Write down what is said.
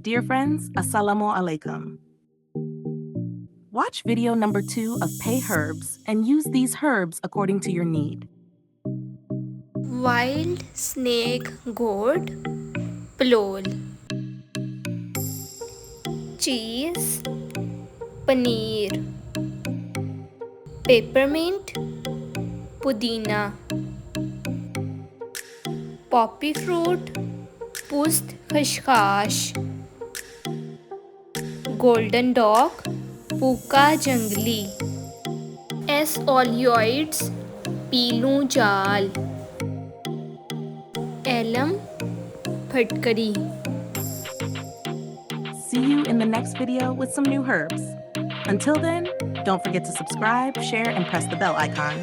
Dear friends, Assalamu alaikum. Watch video number 2 of Pay Herbs and use these herbs according to your need. Wild snake gourd, plol. Cheese, paneer. Peppermint, pudina. Poppy fruit, pust khashkhash. Golden dog, puka jangli. S oleoids, पीलू जाल. Alum फटकरी. See you in the next video with some new herbs. Until then, don't forget to subscribe, share, and press the bell icon.